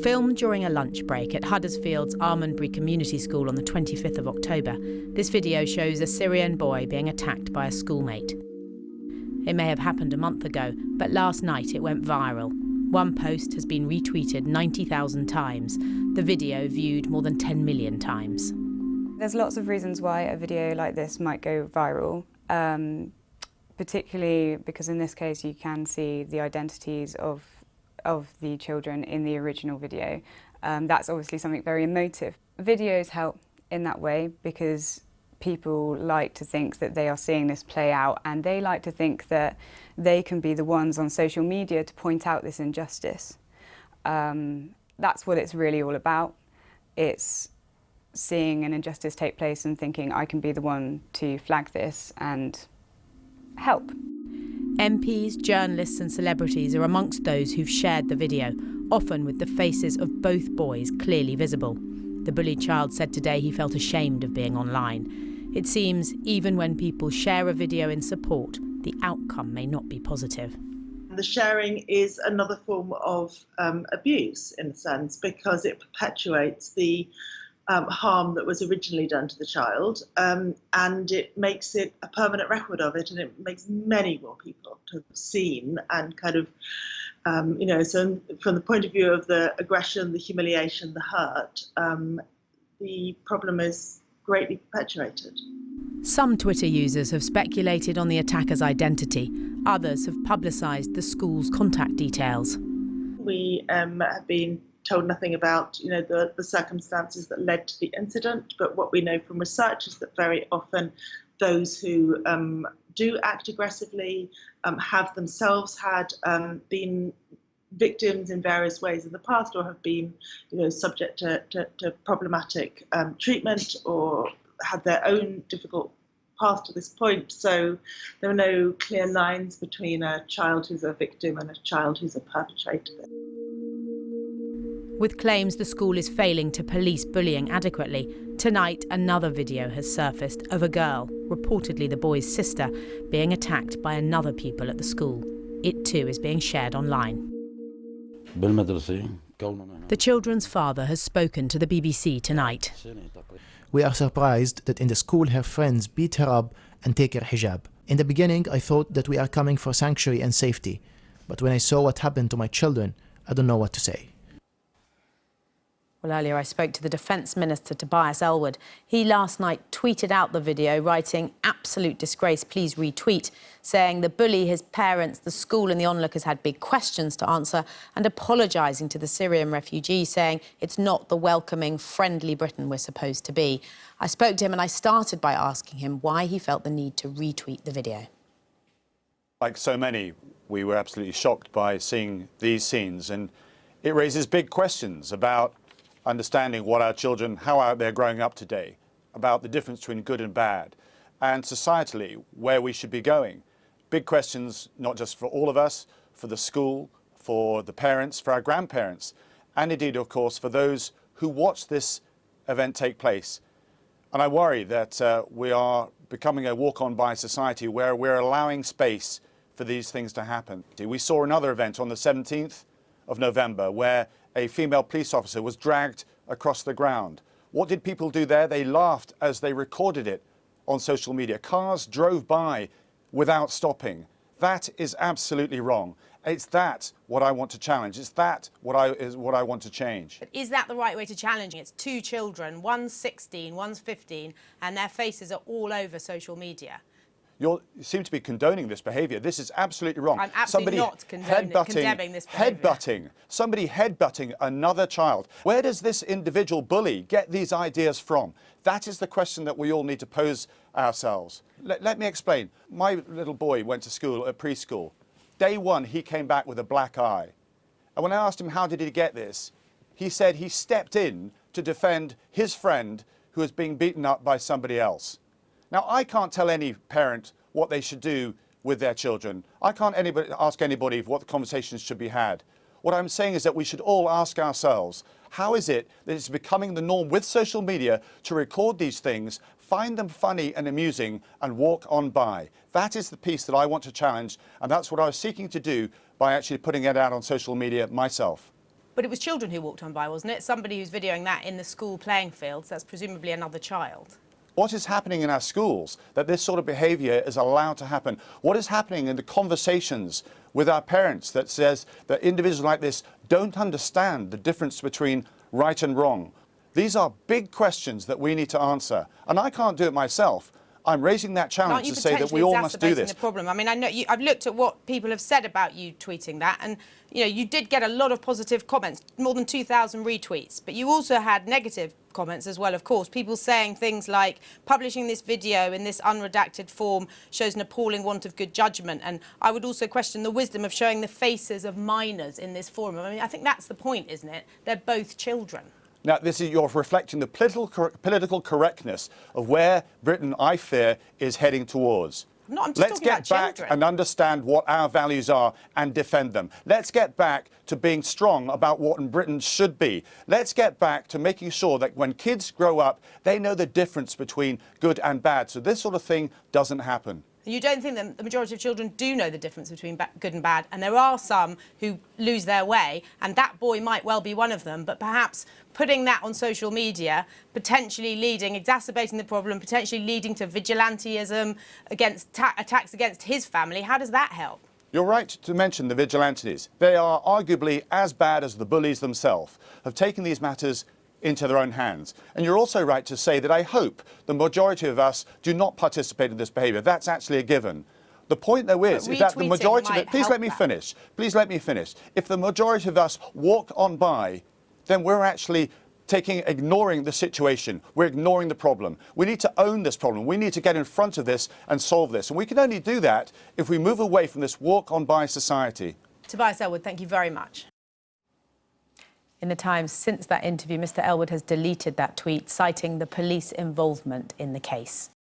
Filmed during a lunch break at Huddersfield's Almondbury Community School on the 25th of October, this video shows a Syrian boy being attacked by a schoolmate. It may have happened a month ago, but last night it went viral. One post has been retweeted 90,000 times, the video viewed more than 10 million times. There's lots of reasons why a video like this might go viral, particularly because in this case you can see the identities of the children in the original video. That's obviously something very emotive. Videos help in that way because people like to think that they are seeing this play out, and they like to think that they can be the ones on social media to point out this injustice. That's what it's really all about. It's seeing an injustice take place and thinking, I can be the one to flag this and help. MPs, journalists and celebrities are amongst those who've shared the video, often with the faces of both boys clearly visible. The bullied child said today he felt ashamed of being online. It seems even when people share a video in support, the outcome may not be positive. The sharing is another form of abuse, in a sense, because it perpetuates the harm that was originally done to the child, and it makes it a permanent record of it, and it makes many more people to have seen and kind of, so from the point of view of the aggression, the humiliation, the hurt, the problem is greatly perpetuated. Some Twitter users have speculated on the attacker's identity. Others have publicised the school's contact details. We have been told nothing about the circumstances that led to the incident, but what we know from research is that very often those who do act aggressively have themselves had been victims in various ways in the past, or have been subject to problematic treatment, or had their own difficult path to this point. So there are no clear lines between a child who's a victim and a child who's a perpetrator. With claims the school is failing to police bullying adequately, tonight another video has surfaced of a girl, reportedly the boy's sister, being attacked by another pupil at the school. It too is being shared online. The children's father has spoken to the BBC tonight. We are surprised that in the school her friends beat her up and take her hijab. In the beginning I thought that we are coming for sanctuary and safety, but when I saw what happened to my children, I don't know what to say. Well, earlier I spoke to the Defence Minister, Tobias Ellwood. He last night tweeted out the video, writing, "Absolute disgrace, please retweet," saying the bully, his parents, the school and the onlookers had big questions to answer, and apologising to the Syrian refugee, saying it's not the welcoming, friendly Britain we're supposed to be. I spoke to him and I started by asking him why he felt the need to retweet the video. Like so many, we were absolutely shocked by seeing these scenes, and it raises big questions about understanding what our children, how they're growing up today, about the difference between good and bad, and societally, where we should be going. Big questions, not just for all of us, for the school, for the parents, for our grandparents, and indeed, of course, for those who watch this event take place. And I worry that we are becoming a walk-on by society where we're allowing space for these things to happen. We saw another event on the 17th of November where a female police officer was dragged across the ground. What did people do there? They laughed as they recorded it on social media. Cars drove by without stopping. That is absolutely wrong. It's that what I want to challenge. It's that what I want to change. But is that the right way to challenge it? It's two children, one's 16, one's 15, and their faces are all over social media. You seem to be condoning this behaviour. This is absolutely wrong. I'm absolutely not condemning this behaviour. Somebody headbutting another child. Where does this individual bully get these ideas from? That is the question that we all need to pose ourselves. Let me explain. My little boy went to school at preschool. Day one, he came back with a black eye. And when I asked him how did he get this, he said he stepped in to defend his friend who was being beaten up by somebody else. Now, I can't tell any parent what they should do with their children. I can't ask anybody what the conversations should be had. What I'm saying is that we should all ask ourselves, how is it that it's becoming the norm with social media to record these things, find them funny and amusing, and walk on by? That is the piece that I want to challenge, and that's what I was seeking to do by actually putting it out on social media myself. But it was children who walked on by, wasn't it? Somebody who's videoing that in the school playing fields, that's presumably another child. What is happening in our schools that this sort of behaviour is allowed to happen? What is happening in the conversations with our parents that says that individuals like this don't understand the difference between right and wrong? These are big questions that we need to answer. And I can't do it myself. I'm raising that challenge to say that we all must do this. The problem. I mean, I know I've looked at what people have said about you tweeting that, and you did get a lot of positive comments, more than 2,000 retweets, but you also had negative comments as well, of course. People saying things like, publishing this video in this unredacted form shows an appalling want of good judgment, and I would also question the wisdom of showing the faces of minors in this forum. I mean, I think that's the point, isn't it? They're both children. Now, you're reflecting the political correctness of where Britain, I fear, is heading towards. No, I'm just Let's talking about get back children. and understand what our values are and defend them. Let's get back to being strong about what Britain should be. Let's get back to making sure that when kids grow up, they know the difference between good and bad, so this sort of thing doesn't happen. You don't think that the majority of children do know the difference between good and bad, and there are some who lose their way, and that boy might well be one of them, but perhaps putting that on social media, potentially exacerbating the problem, potentially leading to vigilantism, against attacks against his family, how does that help? You're right to mention the vigilantes. They are arguably as bad as the bullies themselves, have taken these matters into their own hands. And you're also right to say that I hope the majority of us do not participate in this behaviour. That's actually a given. The point, though, is that the majority of it... Please let me finish. Please let me finish. If the majority of us walk on by, then we're actually ignoring the situation. We're ignoring the problem. We need to own this problem. We need to get in front of this and solve this. And we can only do that if we move away from this walk-on-by society. Tobias Ellwood, thank you very much. In the Times, since that interview, Mr. Ellwood has deleted that tweet, citing the police involvement in the case.